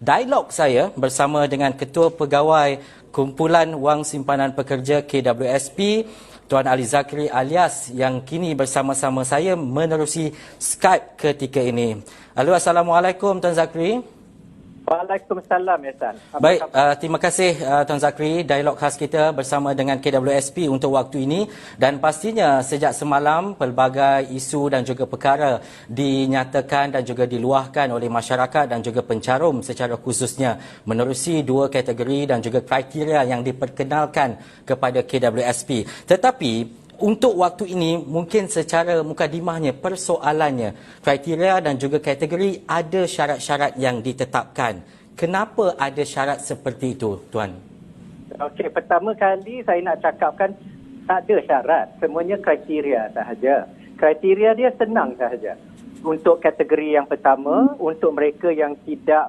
dialog saya bersama dengan Ketua Pegawai Kumpulan Wang Simpanan Pekerja KWSP, Tuan Ali Zakri alias yang kini bersama-sama saya menerusi Skype ketika ini. Halo, Assalamualaikum Tuan Zakri. Waalaikumsalam, Ehsan. Baik, terima kasih Tuan Zakri, dialog khas kita bersama dengan KWSP untuk waktu ini, dan pastinya sejak semalam pelbagai isu dan juga perkara dinyatakan dan juga diluahkan oleh masyarakat dan juga pencarum secara khususnya menerusi dua kategori dan juga kriteria yang diperkenalkan kepada KWSP. Tetapi untuk waktu ini, mungkin secara mukadimahnya, persoalannya, kriteria dan juga kategori ada syarat-syarat yang ditetapkan. Kenapa ada syarat seperti itu, Tuan? Okey, pertama kali saya nak cakapkan tak ada syarat. Semuanya kriteria sahaja. Kriteria dia senang sahaja. Untuk kategori yang pertama, untuk mereka yang tidak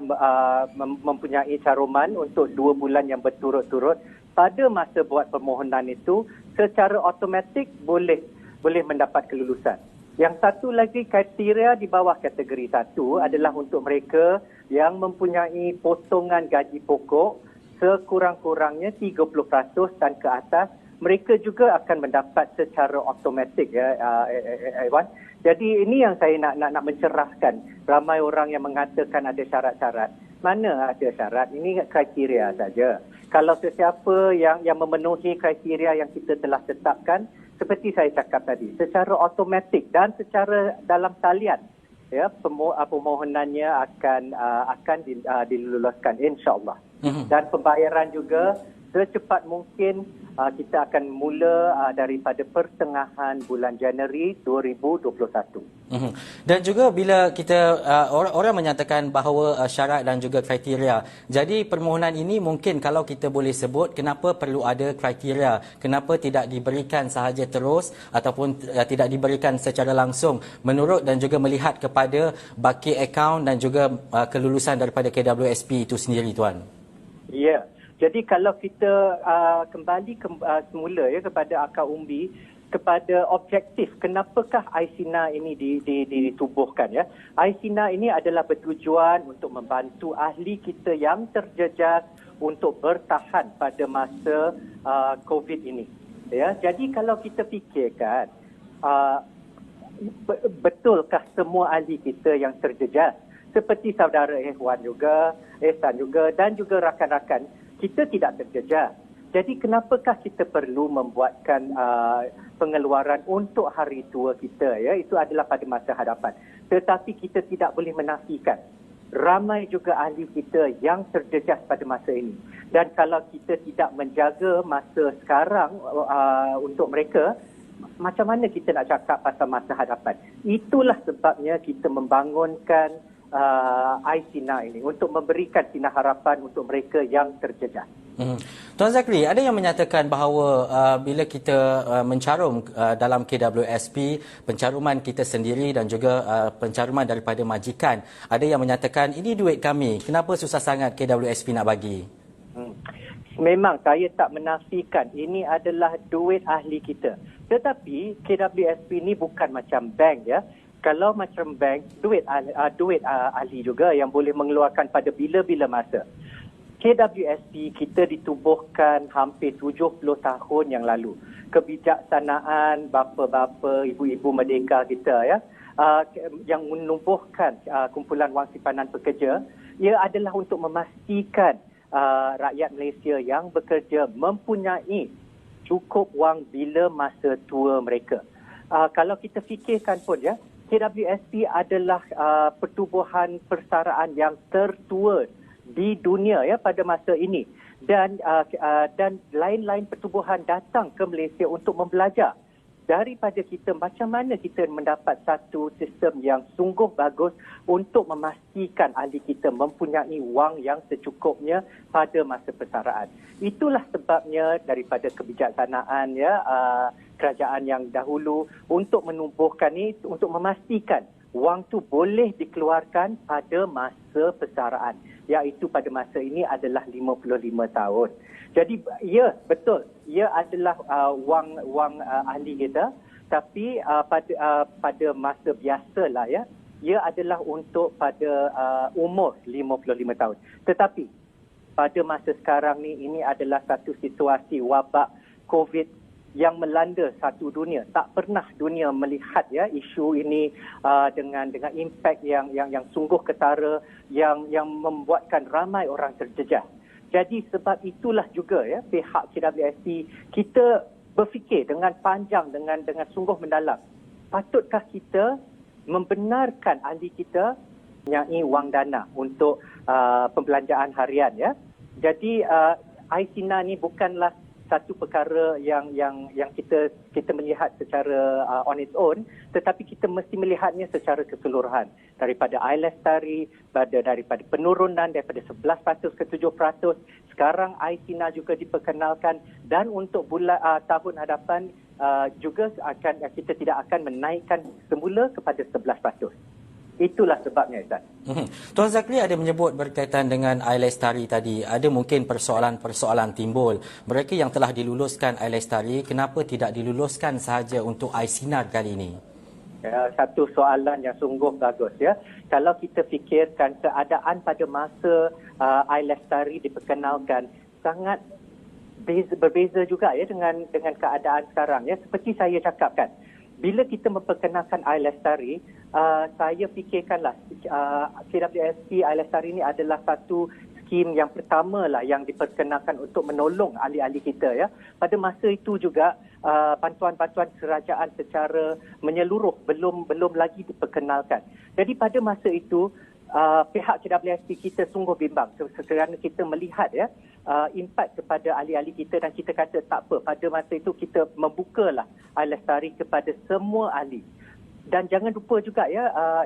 mempunyai caruman untuk 2 bulan yang berturut-turut, pada masa buat permohonan itu, secara automatik boleh mendapat kelulusan. Yang satu lagi kriteria di bawah kategori 1 adalah untuk mereka yang mempunyai potongan gaji pokok sekurang-kurangnya 30% dan ke atas, mereka juga akan mendapat secara automatik, ya, Iwan. Jadi ini yang saya nak mencerahkan. Ramai orang yang mengatakan ada syarat-syarat. Mana ada syarat? Ini kriteria saja. Kalau sesiapa yang memenuhi kriteria yang kita telah tetapkan, seperti saya cakap tadi, secara automatik dan secara dalam talian, ya, permohonannya akan diluluskan, insya-Allah. Dan pembayaran juga secepat mungkin kita akan mula daripada pertengahan bulan Januari 2021. Dan juga bila kita orang menyatakan bahawa syarat dan juga kriteria. Jadi permohonan ini mungkin kalau kita boleh sebut, kenapa perlu ada kriteria? Kenapa tidak diberikan sahaja terus ataupun tidak diberikan secara langsung menurut dan juga melihat kepada baki akaun dan juga kelulusan daripada KWSP itu sendiri, Tuan? Ya. Jadi kalau kita kembali semula, ya, kepada akar umbi, kepada objektif kenapakah iSINA ini ditubuhkan, ya. iSINA ini adalah bertujuan untuk membantu ahli kita yang terjejas untuk bertahan pada masa COVID ini, ya. Jadi kalau kita fikirkan, betulkah semua ahli kita yang terjejas? Seperti saudara Ehsan juga dan juga rakan-rakan, kita tidak terjejas. Jadi kenapakah kita perlu membuatkan pengeluaran untuk hari tua kita, ya? Itu adalah pada masa hadapan. Tetapi kita tidak boleh menafikan ramai juga ahli kita yang terjejas pada masa ini. Dan kalau kita tidak menjaga masa sekarang untuk mereka, macam mana kita nak cakap pasal masa hadapan? Itulah sebabnya kita membangunkan iSINA ini untuk memberikan sinar harapan untuk mereka yang terjejas. Tuan Zakri, ada yang menyatakan bahawa bila kita mencarum dalam KWSP, pencaruman kita sendiri dan juga pencaruman daripada majikan, ada yang menyatakan ini duit kami, kenapa susah sangat KWSP nak bagi? Memang saya tak menafikan ini adalah duit ahli kita. Tetapi KWSP ini bukan macam bank, ya. Kalau macam bank, duit ahli juga yang boleh mengeluarkan pada bila-bila masa. KWSP kita ditubuhkan hampir 70 tahun yang lalu. Kebijaksanaan bapa-bapa, ibu-ibu merdeka kita, ya, yang menubuhkan Kumpulan Wang Simpanan Pekerja, ia adalah untuk memastikan rakyat Malaysia yang bekerja mempunyai cukup wang bila masa tua mereka. Kalau kita fikirkan pun, ya, KWSP adalah pertubuhan persaraan yang tertua di dunia, ya, pada masa ini, dan lain-lain pertubuhan datang ke Malaysia untuk membelajar daripada kita macam mana kita mendapat satu sistem yang sungguh bagus untuk memastikan ahli kita mempunyai wang yang secukupnya pada masa persaraan. Itulah sebabnya daripada kebijaksanaan, ya, kerajaan yang dahulu untuk menubuhkan ini untuk memastikan wang tu boleh dikeluarkan pada masa persaraan, iaitu pada masa ini adalah 55 tahun. Jadi ya, betul, ia adalah wang ahli kita, tapi pada masa biasalah, ya, ia adalah untuk pada umur 55 tahun. Tetapi pada masa sekarang ni, ini adalah satu situasi wabak COVID yang melanda satu dunia. Tak pernah dunia melihat isu ini dengan impak yang sungguh ketara, yang membuatkan ramai orang terjejas. Jadi sebab itulah juga pihak KWSP kita berfikir dengan panjang, dengan sungguh mendalam. Patutkah kita membenarkan ahli kita mempunyai wang dana untuk pembelanjaan harian Jadi ICNA ni bukanlah satu perkara yang kita melihat secara on its own, tetapi kita mesti melihatnya secara keseluruhan. Daripada iLestari, daripada penurunan daripada 11% ke 7%, sekarang ICNA juga diperkenalkan, dan untuk tahun hadapan juga kita tidak akan menaikkan semula kepada 11%. Itulah sebabnya, Ustaz. Tuan Zakri ada menyebut berkaitan dengan iLestari tadi, ada mungkin persoalan-persoalan timbul. Mereka yang telah diluluskan iLestari, kenapa tidak diluluskan sahaja untuk iSinar kali ini? Satu soalan yang sungguh bagus Kalau kita fikirkan keadaan pada masa iLestari diperkenalkan, sangat berbeza juga dengan keadaan sekarang Seperti saya cakapkan, bila kita memperkenalkan iLestari, saya fikirkanlah KWSP iLestari ini adalah satu skim yang pertama yang diperkenalkan untuk menolong ahli-ahli kita Pada masa itu juga bantuan-bantuan kerajaan secara menyeluruh belum lagi diperkenalkan. Jadi pada masa itu pihak KWSP kita sungguh bimbang kerana kita melihat impak kepada ahli-ahli kita, dan kita kata tak apa, pada masa itu kita membukalah iLestari kepada semua ahli. Dan jangan lupa juga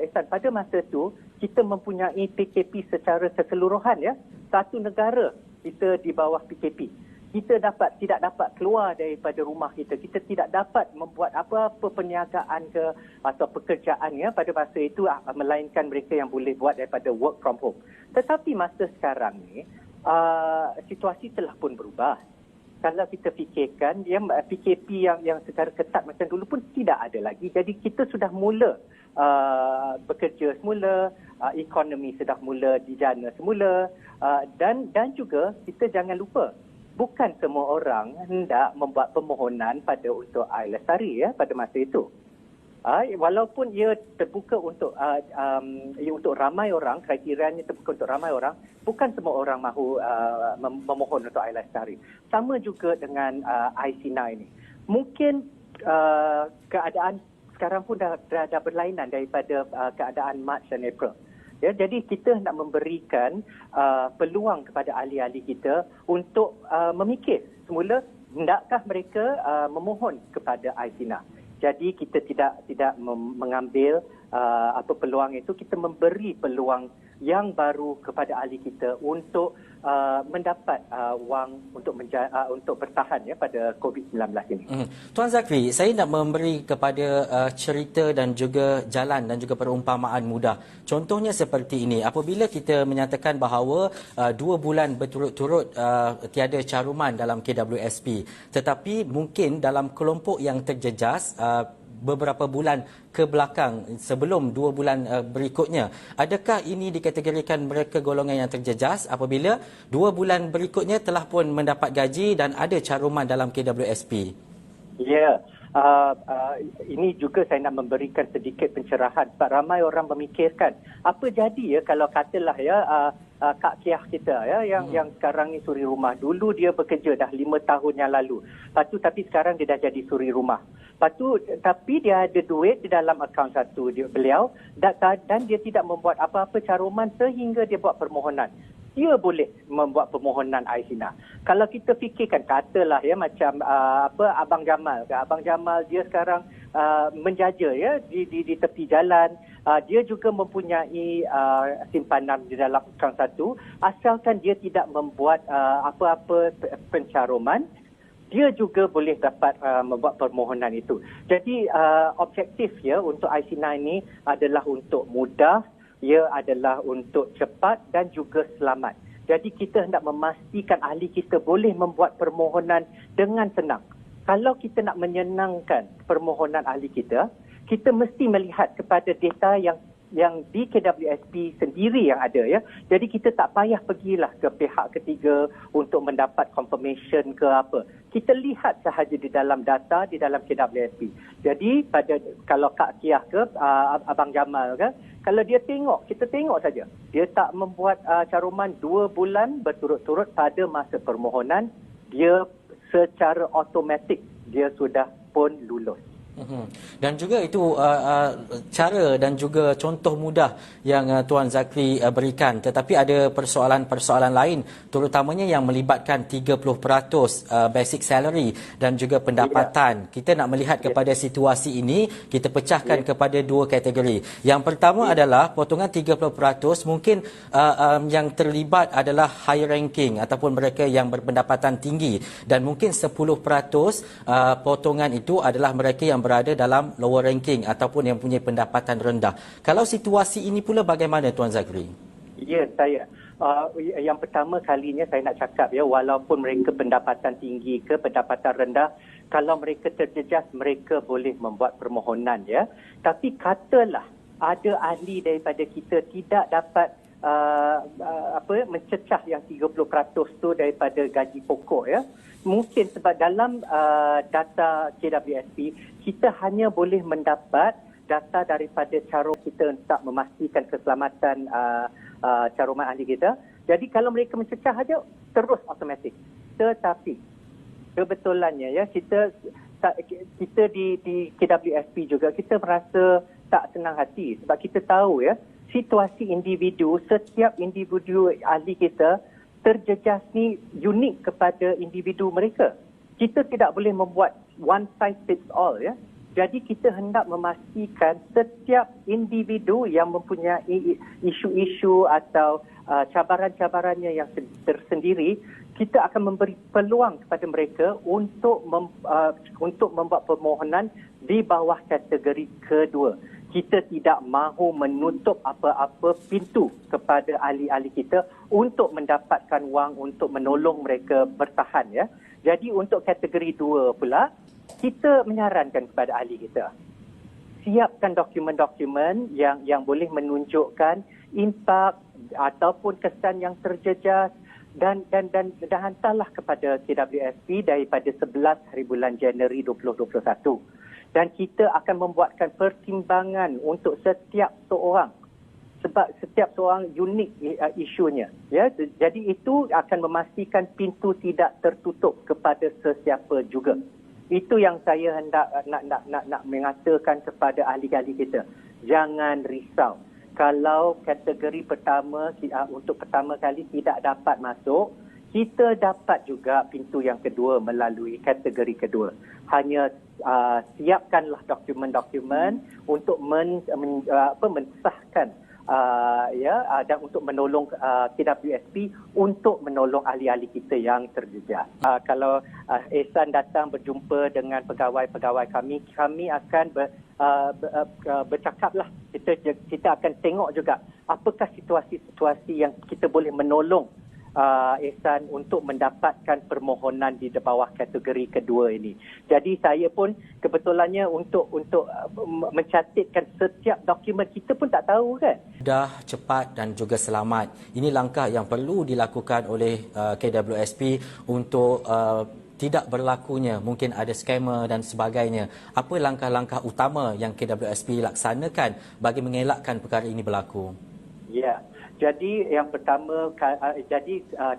Ehsan, pada masa itu kita mempunyai PKP secara keseluruhan satu negara kita di bawah PKP. Kita tidak dapat keluar daripada rumah kita. Kita tidak dapat membuat apa-apa perniagaan atau pekerjaan pada masa itu, melainkan mereka yang boleh buat daripada work from home. Tetapi masa sekarang ni situasi telah pun berubah. Kalau kita fikirkan, PKP yang secara ketat macam dulu pun tidak ada lagi. Jadi kita sudah mula bekerja semula, ekonomi sudah mula dijana semula, dan juga kita jangan lupa, bukan semua orang hendak membuat permohonan untuk iLestari pada masa itu. Walaupun ia terbuka untuk ramai orang, kriterianya terbuka untuk ramai orang, bukan semua orang mahu memohon untuk iLestari. Sama juga dengan iCNA ini. Mungkin keadaan sekarang pun dah berlainan daripada keadaan Mac dan April. Jadi kita nak memberikan peluang kepada ahli-ahli kita untuk memikir semula hendakkah mereka memohon kepada iCNA. Jadi kita tidak mengambil peluang itu, kita memberi peluang yang baru kepada ahli kita untuk mendapat wang untuk bertahan pada COVID-19 ini. Tuan Zakri, saya nak memberi kepada cerita dan juga jalan dan juga perumpamaan mudah. Contohnya seperti ini, apabila kita menyatakan bahawa 2 bulan berturut-turut tiada caruman dalam KWSP, tetapi mungkin dalam kelompok yang terjejas beberapa bulan ke belakang sebelum 2 bulan berikutnya, adakah ini dikategorikan mereka golongan yang terjejas apabila 2 bulan berikutnya telah pun mendapat gaji dan ada caruman dalam KWSP? Ya, ini juga saya nak memberikan sedikit pencerahan sebab ramai orang memikirkan apa jadi kalau katalah Kak Kiah kita yang sekarang ni suri rumah. Dulu dia bekerja dah 5 tahun yang lalu. Tapi sekarang dia dah jadi suri rumah. Tapi dia ada duit di dalam akaun satu beliau dan dia tidak membuat apa-apa caruman sehingga dia buat permohonan. Dia boleh membuat permohonan iCNA. Kalau kita fikirkan, katalah macam Abang Jamal. Abang Jamal dia sekarang menjaja di tepi jalan. Dia juga mempunyai simpanan di dalam akaun satu. Asalkan dia tidak membuat apa-apa pencaruman, dia juga boleh dapat membuat permohonan itu. Jadi objektif untuk iCNA ini adalah untuk mudah, ia adalah untuk cepat dan juga selamat. Jadi kita hendak memastikan ahli kita boleh membuat permohonan dengan senang. Kalau kita nak menyenangkan permohonan ahli kita, kita mesti melihat kepada data yang di KWSP sendiri yang ada ya. Jadi kita tak payah pergilah ke pihak ketiga untuk mendapat confirmation ke apa. Kita lihat sahaja di dalam data di dalam KWSP. Jadi kalau Kak Kiah ke Abang Jamal ke, kalau dia tengok, kita tengok saja. Dia tak membuat caruman 2 bulan berturut-turut pada masa permohonan, dia secara automatik dia sudah pun lulus. Dan juga itu cara dan juga contoh mudah yang Tuan Zakri berikan, tetapi ada persoalan-persoalan lain terutamanya yang melibatkan 30% basic salary dan juga pendapatan. Kita nak melihat kepada situasi ini, kita pecahkan kepada 2 kategori. Yang pertama adalah potongan 30% mungkin yang terlibat adalah high ranking ataupun mereka yang berpendapatan tinggi, dan mungkin 10% potongan itu adalah mereka yang berada dalam lower ranking ataupun yang punya pendapatan rendah. Kalau situasi ini pula bagaimana Tuan Zakri? Ya, saya. Yang pertama kalinya saya nak cakap ya, walaupun mereka pendapatan tinggi ke pendapatan rendah, kalau mereka terjejas, mereka boleh membuat permohonan ya. Tapi katalah ada ahli daripada kita tidak dapat mencecah yang 30% tu daripada gaji pokok ya. Mungkin sebab dalam data KWSP, kita hanya boleh mendapat data daripada carum kita untuk memastikan keselamatan caruman ahli kita. Jadi kalau mereka mencecah saja, terus automatik. Tetapi kebetulannya ya, kita di KWSP juga kita merasa tak senang hati sebab kita tahu ya, situasi individu, setiap individu ahli kita terjejas ni unik kepada individu mereka. Kita tidak boleh membuat one size fits all ya. Jadi kita hendak memastikan setiap individu yang mempunyai isu-isu atau cabaran-cabarannya yang tersendiri, kita akan memberi peluang kepada mereka untuk membuat permohonan di bawah kategori kedua. Kita tidak mahu menutup apa-apa pintu kepada ahli-ahli kita untuk mendapatkan wang untuk menolong mereka bertahan ya. Jadi untuk kategori 2 pula, kita menyarankan kepada ahli kita, siapkan dokumen-dokumen yang boleh menunjukkan impak ataupun kesan yang terjejas dan hantarlah kepada KWSP daripada 11 hari bulan Januari 2021. Dan kita akan membuatkan pertimbangan untuk setiap seorang sebab setiap seorang unik isunya ya. Jadi itu akan memastikan pintu tidak tertutup kepada sesiapa juga. Itu yang saya hendak nak mengatakan kepada ahli-ahli kita. Jangan risau. Kalau kategori pertama untuk pertama kali tidak dapat masuk, kita dapat juga pintu yang kedua melalui kategori kedua. Hanya siapkanlah dokumen-dokumen untuk mensahkan dan untuk menolong KWSP untuk menolong ahli-ahli kita yang terjejas. Kalau Ehsan datang berjumpa dengan pegawai-pegawai kami akan bercakaplah. Kita akan tengok juga apakah situasi-situasi yang kita boleh menolong Ehsan untuk mendapatkan permohonan di bawah kategori kedua ini. Jadi saya pun kebetulannya untuk mencatatkan setiap dokumen, kita pun tak tahu kan. Mudah, cepat dan juga selamat. Ini langkah yang perlu dilakukan oleh KWSP untuk tidak berlakunya mungkin ada skamer dan sebagainya. Apa langkah-langkah utama yang KWSP laksanakan bagi mengelakkan perkara ini berlaku? Ya. Jadi yang pertama,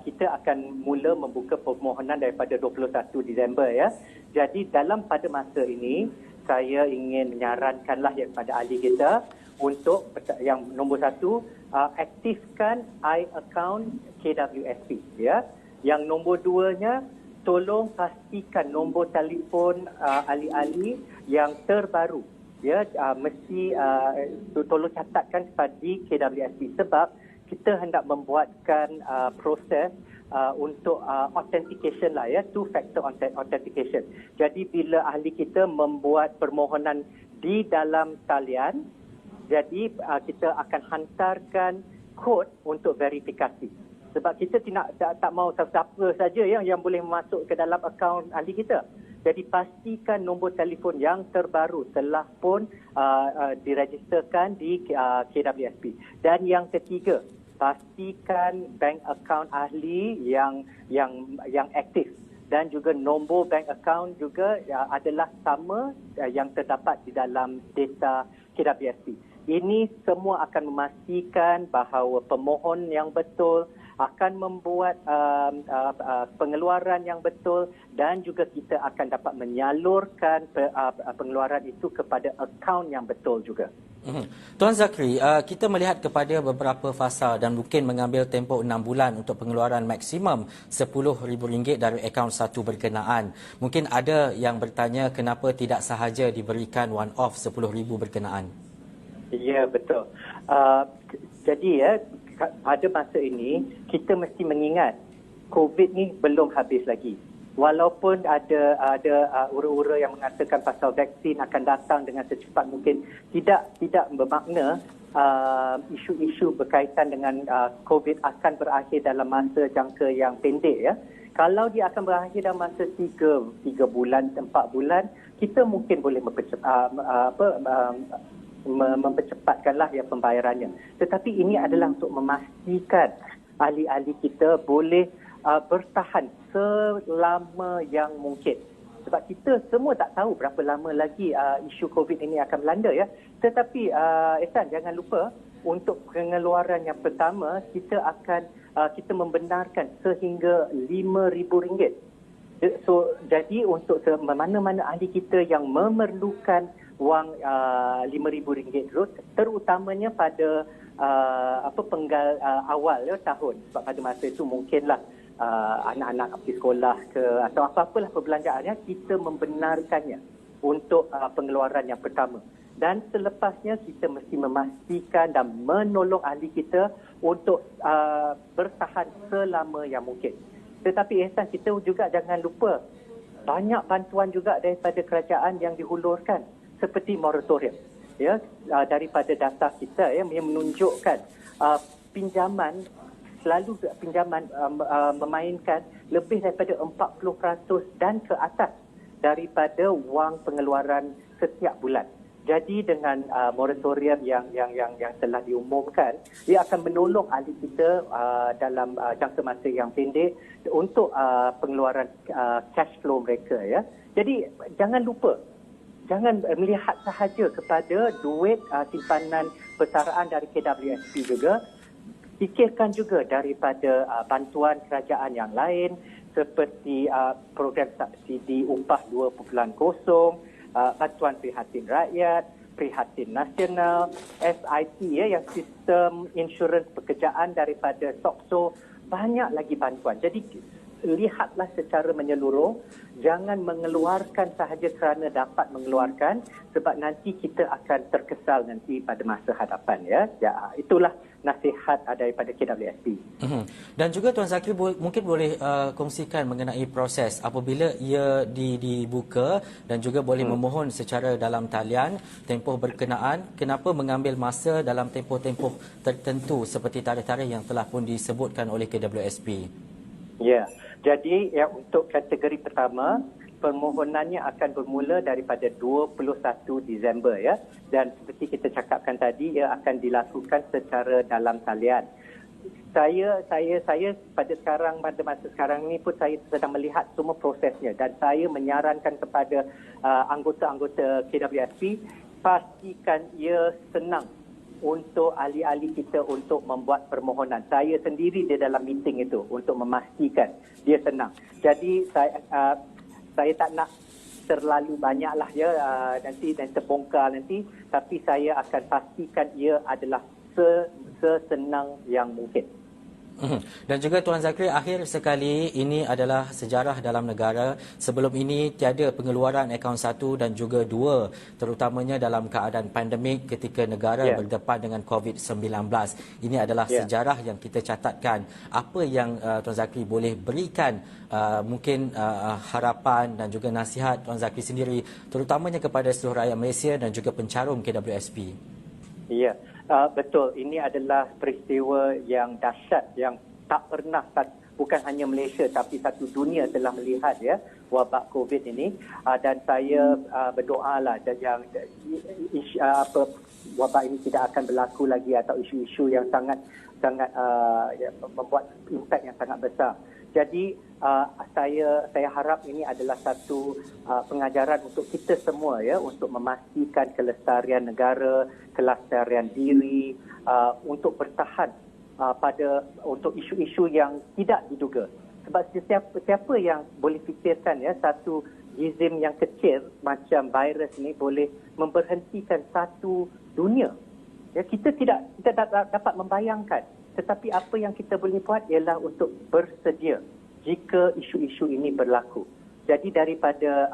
kita akan mula membuka permohonan daripada 21 Disember ya. Jadi pada masa ini, saya ingin menyarankanlah kepada ahli kita untuk yang nombor 1, aktifkan iAccount KWSP ya. Yang nombor 2-nya, tolong pastikan nombor telefon ahli-ahli yang terbaru ya, mesti tolong catatkan kepada KWSP sebab kita hendak membuatkan proses untuk authentication lah ya, two-factor authentication. Jadi bila ahli kita membuat permohonan di dalam talian, jadi kita akan hantarkan kod untuk verifikasi. Sebab kita tak mau siapa saja yang boleh masuk ke dalam akaun ahli kita. Jadi pastikan nombor telefon yang terbaru telah pun diregisterkan di KWSP. Dan yang ketiga, pastikan bank account ahli yang aktif, dan juga nombor bank account juga adalah sama yang terdapat di dalam data KWSP. Ini semua akan memastikan bahawa pemohon yang betul akan membuat pengeluaran yang betul, dan juga kita akan dapat menyalurkan pengeluaran itu kepada akaun yang betul juga. Tuan Zakri, kita melihat kepada beberapa fasa dan mungkin mengambil tempoh 6 bulan untuk pengeluaran maksimum RM10,000 dari akaun satu berkenaan. Mungkin ada yang bertanya kenapa tidak sahaja diberikan one-off RM10,000 berkenaan. Ya, betul. Jadi pada masa ini kita mesti mengingat COVID ni belum habis lagi. Walaupun ada ura-ura yang mengatakan pasal vaksin akan datang dengan secepat mungkin, tidak bermakna isu-isu berkaitan dengan COVID akan berakhir dalam masa jangka yang pendek, ya. Kalau dia akan berakhir dalam masa 3 bulan, 4 bulan, kita mungkin boleh mempercepatkanlah ya pembayarannya. Tetapi ini adalah untuk memastikan ahli-ahli kita boleh bertahan selama yang mungkin. Sebab kita semua tak tahu berapa lama lagi isu COVID ini akan melanda, ya. Tetapi Ehsan, jangan lupa untuk pengeluaran yang pertama kita membenarkan sehingga RM5,000. So, jadi untuk mana-mana ahli kita yang memerlukan wang RM5,000 dulu, terutamanya pada penggal awal tahun, sebab pada masa itu mungkinlah anak-anak pergi sekolah ke atau apa-apalah perbelanjaannya, kita membenarkannya untuk pengeluaran yang pertama. Dan selepasnya kita mesti memastikan dan menolong ahli kita untuk bertahan selama yang mungkin. Tetapi Ehsan, kita juga jangan lupa banyak bantuan juga daripada kerajaan yang dihulurkan, seperti moratorium, ya, daripada data kita, ya, yang menunjukkan pinjaman memainkan lebih daripada 40% dan ke atas daripada wang pengeluaran setiap bulan. Jadi dengan moratorium yang telah diumumkan, ia akan menolong ahli kita dalam jangka masa yang pendek untuk pengeluaran cash flow mereka, ya. Jadi jangan lupa, jangan melihat sahaja kepada duit simpanan persaraan dari KWSP juga. Fikirkan juga daripada bantuan kerajaan yang lain seperti program subsidi upah 2.0, bantuan prihatin rakyat, prihatin nasional, SIP, ya, yang sistem insurans pekerjaan daripada SOCSO, banyak lagi bantuan. Jadi lihatlah secara menyeluruh, jangan mengeluarkan sahaja kerana dapat mengeluarkan, sebab nanti kita akan terkesal nanti pada masa hadapan, ya. Itulah nasihat daripada KWSP. Dan juga Tuan Zakri mungkin boleh kongsikan mengenai proses apabila ia dibuka dan juga boleh memohon secara dalam talian tempoh berkenaan, kenapa mengambil masa dalam tempoh-tempoh tertentu seperti tarikh-tarikh yang telah pun disebutkan oleh KWSP. Ya, jadi untuk kategori pertama, permohonannya akan bermula daripada 21 Disember, ya. Dan seperti kita cakapkan tadi, ia akan dilakukan secara dalam talian. Saya pada masa sekarang ni pun saya sedang melihat semua prosesnya, dan saya menyarankan kepada anggota-anggota KWSP, pastikan ia senang untuk ahli-ahli kita untuk membuat permohonan. Saya sendiri di dalam meeting itu untuk memastikan dia senang. Jadi saya tak nak terlalu banyaklah, ya, nanti terbongkar nanti, tapi saya akan pastikan ia adalah sesenang yang mungkin. Dan juga Tuan Zakri, akhir sekali, ini adalah sejarah dalam negara. Sebelum ini tiada pengeluaran akaun 1 dan juga 2, terutamanya dalam keadaan pandemik ketika negara berdepan dengan COVID-19. Ini adalah sejarah yang kita catatkan. Apa yang Tuan Zakri boleh berikan mungkin harapan dan juga nasihat Tuan Zakri sendiri, terutamanya kepada seluruh rakyat Malaysia dan juga pencarum KWSP? Ya, betul. Ini adalah peristiwa yang dahsyat yang tak pernah, bukan hanya Malaysia tapi satu dunia telah melihat ya wabak COVID ini, dan saya berdoalah yang wabak ini tidak akan berlaku lagi, atau isu-isu yang sangat membuat impak yang sangat besar. Jadi saya harap ini adalah satu pengajaran untuk kita semua ya, untuk memastikan kelestarian negara, kelestarian diri, untuk bertahan untuk isu-isu yang tidak diduga. Sebab siapa yang boleh fikirkan ya satu jizim yang kecil macam virus ni boleh memberhentikan satu dunia. Ya, kita tidak dapat membayangkan. Tetapi apa yang kita boleh buat ialah untuk bersedia jika isu-isu ini berlaku. Jadi daripada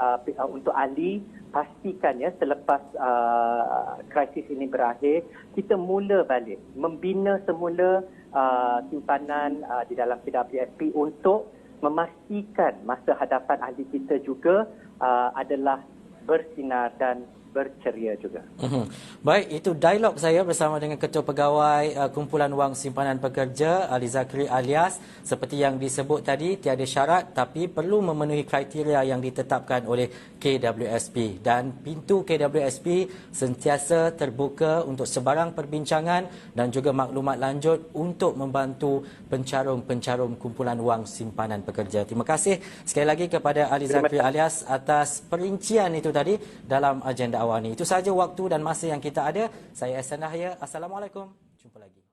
untuk ahli, pastikan ya selepas krisis ini berakhir, kita mula balik membina semula simpanan di dalam KWSP untuk memastikan masa hadapan ahli kita juga adalah bersinar dan berceria juga. Baik, itu dialog saya bersama dengan Ketua Pegawai Kumpulan Wang Simpanan Pekerja Ali Zakri alias, seperti yang disebut tadi, tiada syarat tapi perlu memenuhi kriteria yang ditetapkan oleh KWSP, dan pintu KWSP sentiasa terbuka untuk sebarang perbincangan dan juga maklumat lanjut untuk membantu pencarum-pencarum Kumpulan Wang Simpanan Pekerja. Terima kasih sekali lagi kepada Ali Zakri alias atas perincian itu tadi dalam agenda awal ini. Itu sahaja waktu dan masa yang kita ada. Saya Ehsan Dahya. Assalamualaikum. Jumpa lagi.